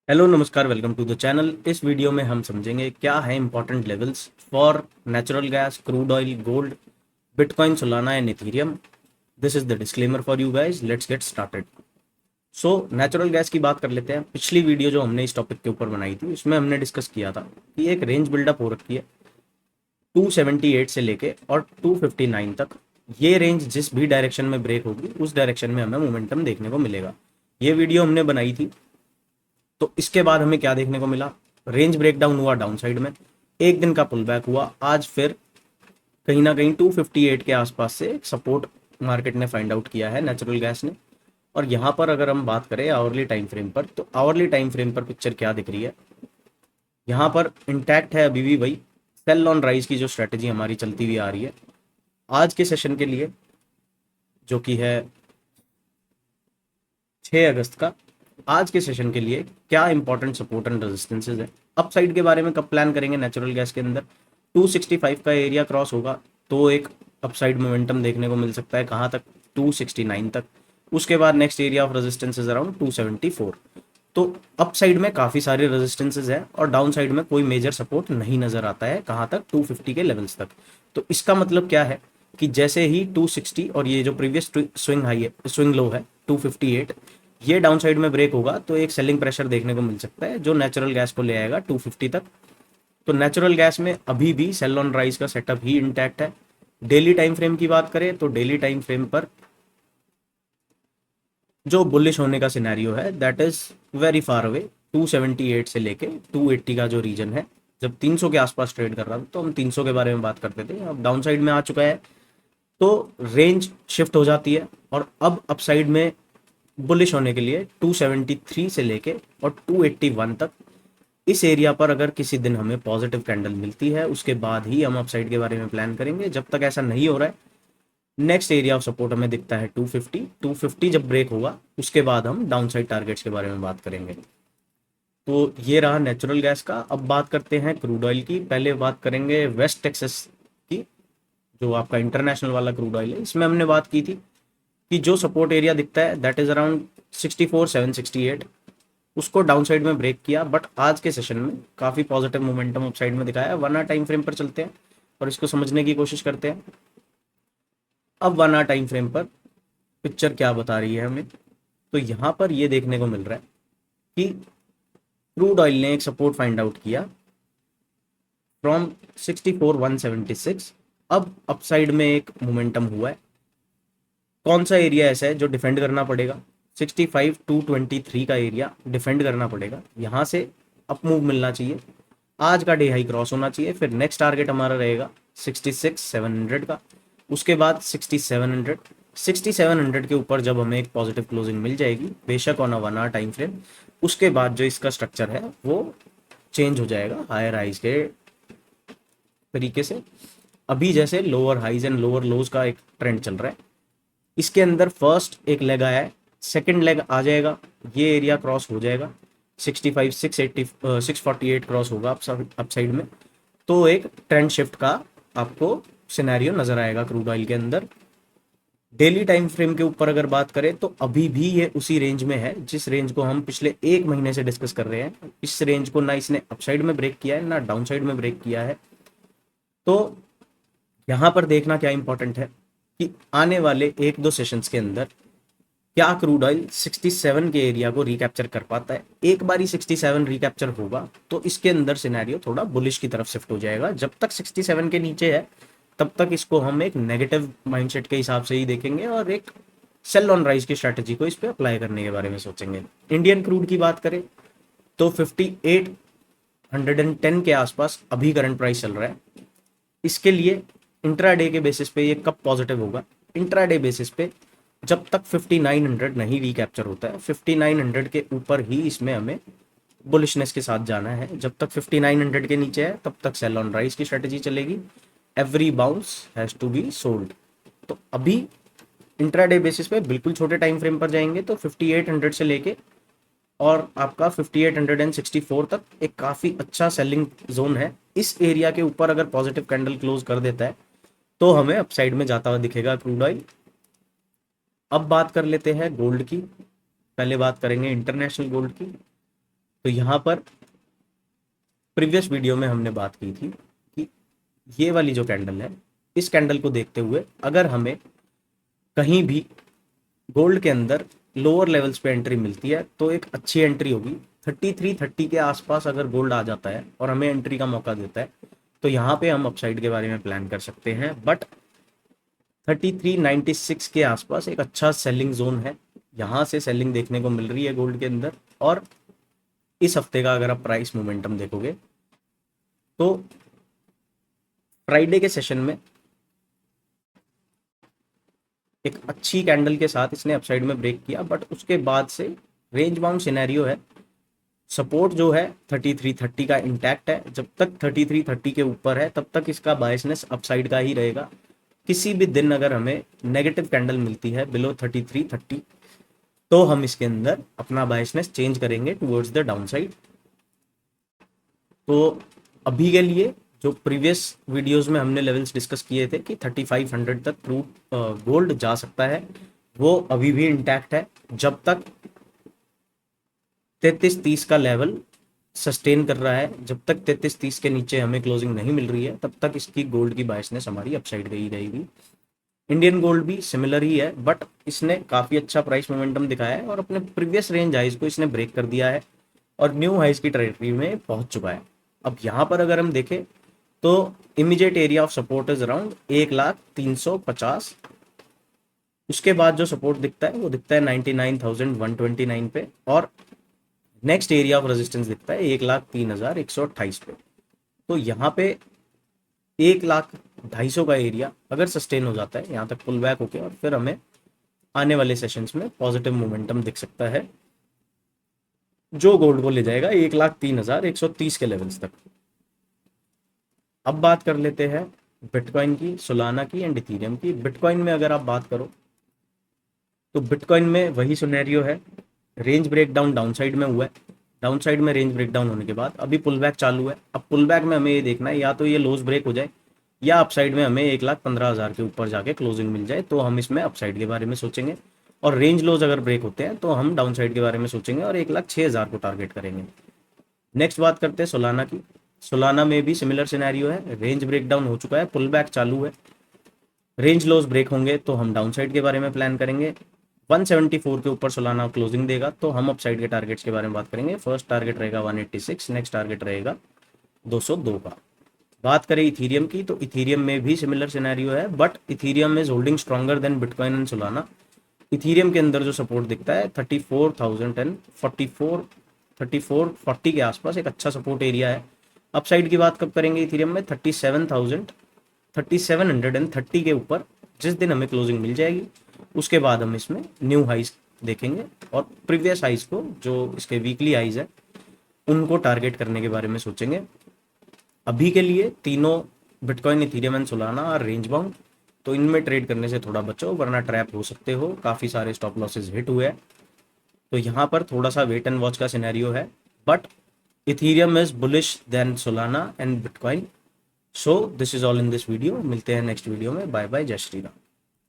Hello नमस्कार, welcome to the channel. इस video में हम समझेंगे क्या है important levels for natural gas, crude oil, gold, bitcoin, Solana and Ethereum. This is the disclaimer for you guys. Let's get started. So natural gas की बात कर लेते हैं। पिछली वीडियो जो हमने इस टॉपिक के ऊपर बनाई थी उसमें हमने डिस्कस किया था कि एक रेंज बिल्डअप हो रखी है 278 से लेके और 259 तक। ये रेंज जिस भी डायरेक्शन में ब्रेक होगी उस डायरेक्शन में हमें मोमेंटम देखने को मिलेगा। ये वीडियो हमने बनाई थी। तो इसके बाद हमें क्या देखने को मिला? रेंज ब्रेकडाउन हुआ डाउन साइड में, एक दिन का पुल बैक हुआ। आज फिर कहीं ना कहीं 258 के आसपास से सपोर्ट मार्केट ने फाइंड आउट किया है नेचुरल गैस ने। और यहाँ पर अगर हम बात करें आवरली टाइम फ्रेम पर, तो आवरली टाइम फ्रेम पर पिक्चर क्या दिख रही है? यहाँ पर इंटैक्ट है अभी भी वही सेल ऑन राइज की जो स्ट्रेटेजी हमारी चलती हुई आ रही है। आज के सेशन के लिए जो कि है 6 अगस्त का, आज के सेशन के लिए क्या इंपॉर्टेंट सपोर्ट एंड रेजिस्टेंसेज है? अपसाइड के बारे में कब प्लान करेंगे नेचुरल गैस के अंदर? 265 का एरिया क्रॉस होगा तो एक अपसाइड मोमेंटम देखने को मिल सकता है। कहाँ तक? 269 तक। उसके बाद next area of resistance is around 274। तो अप साइड में काफ़ी सारे रेजिस्टेंसेज है और डाउन साइड में कोई मेजर सपोर्ट नहीं नजर आता है। कहाँ तक? 250 के लेवल्स तक। तो इसका मतलब क्या है कि जैसे ही 260 और ये जो प्रीवियस स्विंग हाई है, स्विंग लो है 258, ये डाउन साइड में ब्रेक होगा तो एक सेलिंग प्रेशर देखने को मिल सकता है जो नेचुरल गैस को ले आएगा 250 तक। तो नेचुरल गैस में अभी भी सेल ऑन राइज का सेटअप ही इंटैक्ट है। डेली टाइम फ्रेम की बात करें तो डेली टाइम फ्रेम पर जो बुलिश होने का सिनेरियो है that is very far away. 278 से लेके 280 का जो रीजन है, जब 300 के आसपास ट्रेड कर रहा था तो हम 300 के बारे में बात करते थे। अब डाउन साइड में आ चुका है तो रेंज शिफ्ट हो जाती है और अब अपसाइड में बुलिश होने के लिए 273 से लेके और 281 तक इस एरिया पर अगर किसी दिन हमें पॉजिटिव कैंडल मिलती है उसके बाद ही हम अपसाइड के बारे में प्लान करेंगे। जब तक ऐसा नहीं हो रहा है, नेक्स्ट एरिया ऑफ सपोर्ट हमें दिखता है 250। 250 जब ब्रेक होगा उसके बाद हम डाउन साइड टारगेट्स के बारे में बात करेंगे। तो ये रहा नेचुरल गैस का। अब बात करते हैं क्रूड ऑयल की। पहले बात करेंगे वेस्ट टेक्सास की, जो आपका इंटरनेशनल वाला क्रूड ऑयल है। इसमें हमने बात की थी कि जो सपोर्ट एरिया दिखता है दैट इज अराउंड 64,768। उसको डाउन साइड में ब्रेक किया, बट आज के सेशन में काफ़ी पॉजिटिव मोमेंटम अप साइड में दिखाया। 1 आवर टाइम फ्रेम पर चलते हैं और इसको समझने की कोशिश करते हैं। अब 1 आवर टाइम फ्रेम पर पिक्चर क्या बता रही है हमें? तो यहाँ पर ये देखने को मिल रहा है कि क्रूड ऑयल ने एक सपोर्ट फाइंड आउट किया फ्रॉम 64,176। अब अपसाइड में एक मोमेंटम हुआ है। कौन सा एरिया ऐसा है जो डिफेंड करना पड़ेगा? 65,223 का एरिया डिफेंड करना पड़ेगा। यहाँ से अप मूव मिलना चाहिए, आज का डे हाई क्रॉस होना चाहिए। फिर नेक्स्ट टारगेट हमारा रहेगा 66,700 का। उसके बाद 6700। 6700 के ऊपर जब हमें एक पॉजिटिव क्लोजिंग मिल जाएगी, बेशक on a 1 hour time frame, उसके बाद जो इसका स्ट्रक्चर है वो चेंज हो जाएगा हायर हाइज के तरीके से। अभी जैसे lower highs and lower lows का एक ट्रेंड चल रहा है, इसके अंदर फर्स्ट एक लेग आया है, सेकेंड लेग आ जाएगा, ये एरिया क्रॉस हो जाएगा 65, 680, 648 क्रॉस होगा अप साइड में। तो एक ट्रेंड शिफ्ट का आपको सिनेरियो नजर आएगा क्रूड ऑयल के अंदर। डेली टाइम फ्रेम के ऊपर अगर बात करें तो अभी भी ये उसी रेंज में है जिस रेंज को हम पिछले एक महीने से डिस्कस कर रहे हैं। इस रेंज को ना इसने अपसाइड में ब्रेक किया है ना डाउन साइड में ब्रेक किया है। तो यहाँ पर देखना क्या इंपॉर्टेंट है कि आने वाले एक दो सेशंस के अंदर क्या क्रूड ऑयल 67 के एरिया को रिकैप्चर कर पाता है। एक बार 67 रिकैप्चर होगा तो इसके अंदर सिनेरियो थोड़ा बुलिश की तरफ शिफ्ट हो जाएगा। जब तक 67 के नीचे है तब तक इसको हम एक नेगेटिव माइंडसेट के हिसाब से ही देखेंगे और एक सेल ऑन राइज की स्ट्रैटेजी को इस पे अप्लाई करने के बारे में सोचेंगे। इंडियन क्रूड की बात करें तो 5810 के आसपास अभी करंट प्राइस चल रहा है। इसके लिए इंट्राडे के बेसिस पे ये कब पॉजिटिव होगा? इंट्राडे बेसिस पे जब तक 5900 नहीं रिकैप्चर होता है, 5900 के ऊपर ही इसमें हमें बुलिशनेस के साथ जाना है। जब तक 5900 के नीचे है तब तक सेल ऑन राइज की स्ट्रेटेजी चलेगी। Every bounce has to be sold. तो अभी इंट्राडे बेसिस पे बिल्कुल छोटे टाइम फ्रेम पर जाएंगे तो 5800 से लेके और आपका 5864 तक एक काफी अच्छा सेलिंग जोन है। इस एरिया के ऊपर अगर पॉजिटिव कैंडल क्लोज कर देता है तो हमें अपसाइड में जाता हुआ दिखेगा क्रूड ऑयल। अब बात कर लेते हैं गोल्ड की। पहले बात करेंगे इंटरनेशनल गोल्ड की। तो यहाँ पर प्रीवियस वीडियो में हमने बात की थी कि ये वाली जो कैंडल है, इस कैंडल को देखते हुए अगर हमें कहीं भी गोल्ड के अंदर लोअर लेवल्स पे एंट्री मिलती है तो एक अच्छी एंट्री होगी। 3330 के आसपास अगर गोल्ड आ जाता है और हमें एंट्री का मौका देता है तो यहाँ पे हम अपसाइड के बारे में प्लान कर सकते हैं। बट 3396 के आसपास एक अच्छा सेलिंग जोन है, यहाँ से सेलिंग देखने को मिल रही है गोल्ड के अंदर। और इस हफ्ते का अगर आप प्राइस मोमेंटम देखोगे तो फ्राइडे के सेशन में एक अच्छी कैंडल के साथ इसने अपसाइड में ब्रेक किया, बट उसके बाद से रेंज बाउंड सिनेरियो है। सपोर्ट जो है 3330 का इंटैक्ट है, जब तक 3330 के ऊपर है तब तक इसका बायसनेस अपसाइड का ही रहेगा। किसी भी दिन अगर हमें नेगेटिव कैंडल मिलती है बिलो 3330 तो हम इसके अंदर अपना बायसनेस चेंज करेंगे टुवर्ड्स द डाउन साइड। तो अभी के लिए जो प्रीवियस वीडियोस में हमने लेवल्स डिस्कस किए थे कि 3500 तक क्रूड गोल्ड जा सकता है, वो अभी भी इंटैक्ट है। जब तक 3330 का लेवल सस्टेन कर रहा है, जब तक 3330 के नीचे हमें क्लोजिंग नहीं मिल रही है तब तक इसकी गोल्ड की बायसनेस हमारी अपसाइड गई रहेगी। इंडियन गोल्ड भी सिमिलर ही है, बट इसने काफ़ी अच्छा प्राइस मोमेंटम दिखाया है और अपने प्रीवियस रेंज हाइज को इसने ब्रेक कर दिया है और न्यू हाइज की टेरिटरी में पहुंच चुका है। अब यहाँ पर अगर हम देखें तो immediate area of support is around 1,350। उसके बाद जो सपोर्ट दिखता है वो दिखता है 99,129 पे, और नेक्स्ट एरिया ऑफ रेजिस्टेंस दिखता है 1,03,128 पे। तो यहाँ पे 1,02,500 का एरिया अगर सस्टेन हो जाता है यहाँ तक पुल बैक होके, और फिर हमें आने वाले सेशंस में पॉजिटिव मोमेंटम दिख सकता है जो गोल्ड को ले जाएगा 1,03,130 के लेवल्स तक। अब बात कर लेते हैं बिटकॉइन की, सोलाना की एंड इथेरियम की। बिटकॉइन में अगर आप बात करो तो बिटकॉइन में वही सिनेरियो है, रेंज ब्रेकडाउन डाउन साइड में हुआ है। डाउन साइड में रेंज ब्रेकडाउन होने के बाद अभी पुल बैक चालू है। अब पुल बैक में हमें ये देखना है या तो ये लोज ब्रेक हो जाए या अपसाइड में हमें 1,15,000 के ऊपर जाके क्लोजिंग मिल जाए तो हम इसमें अपसाइड के बारे में सोचेंगे, और रेंज लोज अगर ब्रेक होते हैं तो हम डाउन साइड के बारे में सोचेंगे और 1,06,000 को टारगेट करेंगे। नेक्स्ट बात करते हैं सोलाना की। सोलाना में भी सिमिलर सिनेरियो है, रेंज ब्रेकडाउन हो चुका है, पुल बैक चालू है, रेंज लोज ब्रेक होंगे तो हम डाउन साइड के बारे में प्लान करेंगे। 174 के ऊपर सोलाना क्लोजिंग देगा तो हम अपसाइड के टारगेट्स के बारे में बात करेंगे। फर्स्ट टारगेट रहेगा 186, नेक्स्ट टारगेट रहेगा 202 का। बात करें इथेरियम की तो इथेरियम में भी सिमिलर सिनेरियो है, but Ethereum is holding stronger than bitcoin and Solana. Ethereum के अंदर जो सपोर्ट दिखता है 34,040 के आसपास एक अच्छा सपोर्ट एरिया है। अपसाइड की बात कब करेंगे इथेरियम में 37,030 के ऊपर जिस दिन हमें क्लोजिंग मिल जाएगी उसके बाद हम इसमें न्यू हाइज देखेंगे और प्रीवियस हाइज को जो इसके वीकली हाइज है उनको टारगेट करने के बारे में सोचेंगे। अभी के लिए तीनों बिटकॉइन, इथेरियम एंड सोलाना और रेंज बाउंड, तो इनमें ट्रेड करने से थोड़ा बचो वरना ट्रैप हो सकते हो। काफ़ी सारे स्टॉप लॉसेज हिट हुए हैं तो यहाँ पर थोड़ा सा वेट एंड वॉच का सिनेरियो है, but Ethereum is bullish then Solana and Bitcoin. So this is all in this video. मिलते हैं नेक्स्ट वीडियो में। बाय बाय, जय श्री राम।